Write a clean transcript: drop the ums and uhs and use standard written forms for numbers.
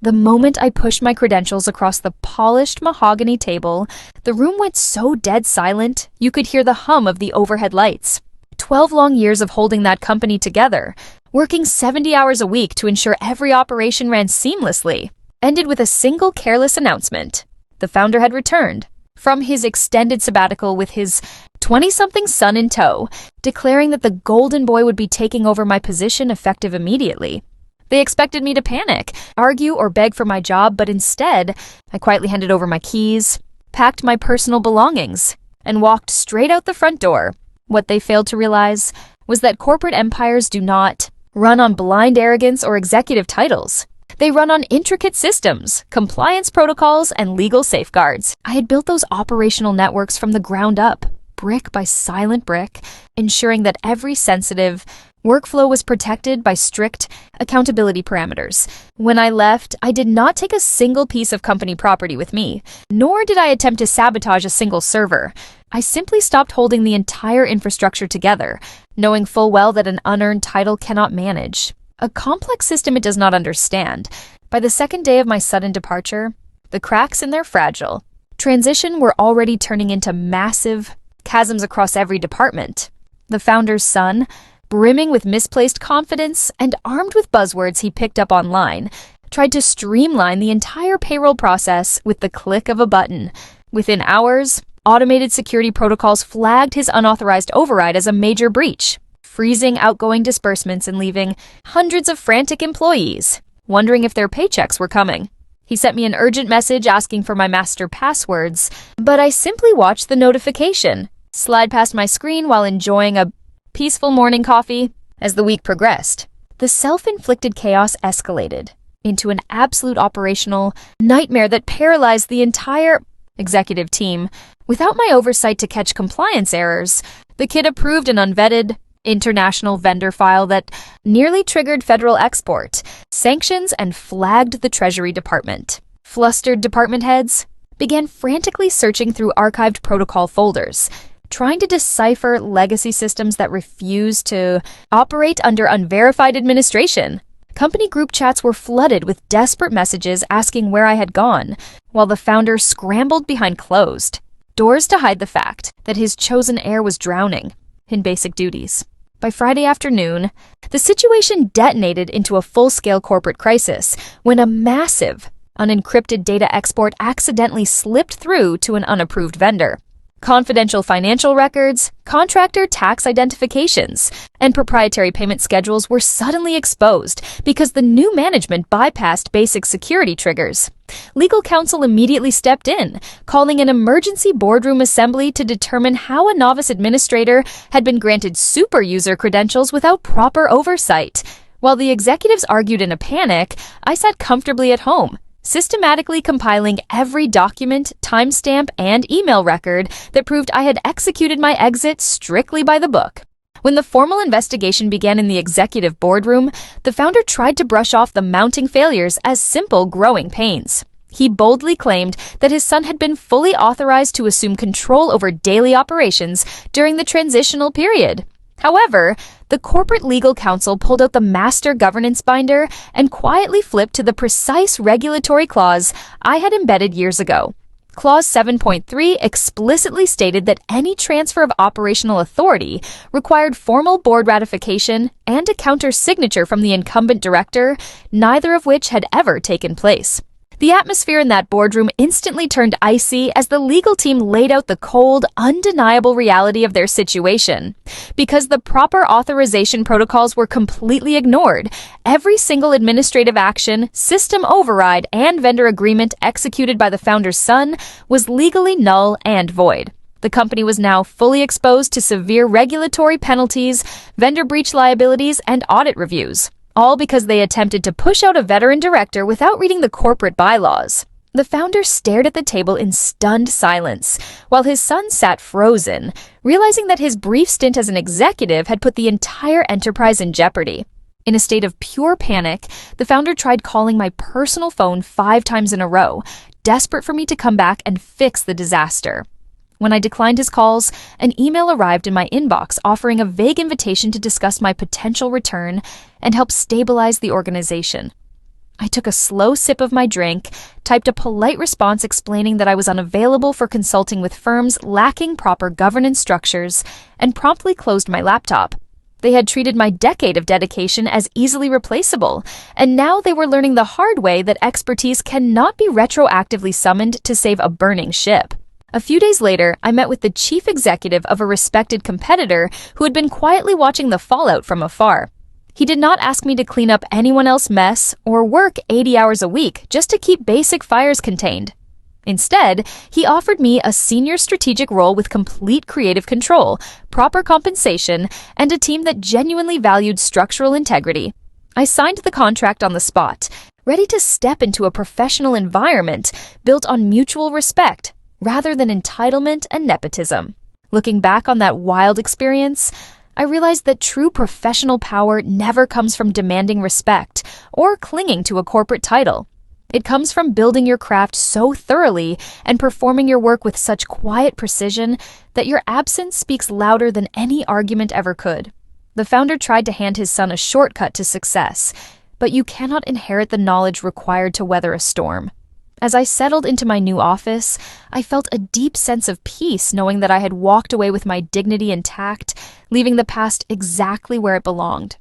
The moment I pushed my credentials across the polished mahogany table, the room went so dead silent you could hear the hum of the overhead lights. 12 long years of holding that company together, working 70 hours a week to ensure every operation ran seamlessly, ended with a single careless announcement. The founder had returned from his extended sabbatical with his 20-something son in tow, declaring that the golden boy would be taking over my position effective immediately. They expected me to panic, argue, or beg for my job, but instead, I quietly handed over my keys, packed my personal belongings, and walked straight out the front door. What they failed to realize was that corporate empires do not run on blind arrogance or executive titles. They run on intricate systems, compliance protocols, and legal safeguards. I had built those operational networks from the ground up, brick by silent brick, ensuring that every sensitive workflow was protected by strict accountability parameters. When I left, I did not take a single piece of company property with me, nor did I attempt to sabotage a single server. I simply stopped holding the entire infrastructure together, knowing full well that an unearned title cannot manage a complex system it does not understand. By the second day of my sudden departure, the cracks in their fragile transition were already turning into massive chasms across every department. The founder's son, brimming with misplaced confidence and armed with buzzwords he picked up online, tried to streamline the entire payroll process with the click of a button. Within hours, automated security protocols flagged his unauthorized override as a major breach, freezing outgoing disbursements and leaving hundreds of frantic employees wondering if their paychecks were coming. He sent me an urgent message asking for my master passwords, but I simply watched the notification slide past my screen while enjoying a peaceful morning coffee. As the week progressed, the self-inflicted chaos escalated into an absolute operational nightmare that paralyzed the entire executive team. Without my oversight to catch compliance errors, the kid approved an unvetted international vendor file that nearly triggered federal export sanctions and flagged the Treasury Department. Flustered department heads began frantically searching through archived protocol folders, trying to decipher legacy systems that refuse to operate under unverified administration. Company group chats were flooded with desperate messages asking where I had gone, while the founder scrambled behind closed doors to hide the fact that his chosen heir was drowning in basic duties. By Friday afternoon, the situation detonated into a full-scale corporate crisis when a massive, unencrypted data export accidentally slipped through to an unapproved vendor. Confidential financial records, contractor tax identifications, and proprietary payment schedules were suddenly exposed because the new management bypassed basic security triggers. Legal counsel immediately stepped in, calling an emergency boardroom assembly to determine how a novice administrator had been granted super user credentials without proper oversight. While the executives argued in a panic, I sat comfortably at home, systematically compiling every document, timestamp, and email record that proved I had executed my exit strictly by the book. When the formal investigation began in the executive boardroom, the founder tried to brush off the mounting failures as simple growing pains. He boldly claimed that his son had been fully authorized to assume control over daily operations during the transitional period. However, the corporate legal counsel pulled out the master governance binder and quietly flipped to the precise regulatory clause I had embedded years ago. Clause 7.3 explicitly stated that any transfer of operational authority required formal board ratification and a counter-signature from the incumbent director, neither of which had ever taken place. The atmosphere in that boardroom instantly turned icy as the legal team laid out the cold, undeniable reality of their situation. Because the proper authorization protocols were completely ignored, every single administrative action, system override, and vendor agreement executed by the founder's son was legally null and void. The company was now fully exposed to severe regulatory penalties, vendor breach liabilities, and audit reviews, all because they attempted to push out a veteran director without reading the corporate bylaws. The founder stared at the table in stunned silence, while his son sat frozen, realizing that his brief stint as an executive had put the entire enterprise in jeopardy. In a state of pure panic, the founder tried calling my personal phone 5 times in a row, desperate for me to come back and fix the disaster. When I declined his calls, an email arrived in my inbox offering a vague invitation to discuss my potential return and help stabilize the organization. I took a slow sip of my drink, typed a polite response explaining that I was unavailable for consulting with firms lacking proper governance structures, and promptly closed my laptop. They had treated my decade of dedication as easily replaceable, and now they were learning the hard way that expertise cannot be retroactively summoned to save a burning ship. A few days later, I met with the chief executive of a respected competitor who had been quietly watching the fallout from afar. He did not ask me to clean up anyone else's mess or work 80 hours a week just to keep basic fires contained. Instead, he offered me a senior strategic role with complete creative control, proper compensation, and a team that genuinely valued structural integrity. I signed the contract on the spot, ready to step into a professional environment built on mutual respect rather than entitlement and nepotism. Looking back on that wild experience, I realized that true professional power never comes from demanding respect or clinging to a corporate title. It comes from building your craft so thoroughly and performing your work with such quiet precision that your absence speaks louder than any argument ever could. The founder tried to hand his son a shortcut to success, but you cannot inherit the knowledge required to weather a storm. As I settled into my new office, I felt a deep sense of peace knowing that I had walked away with my dignity intact, leaving the past exactly where it belonged.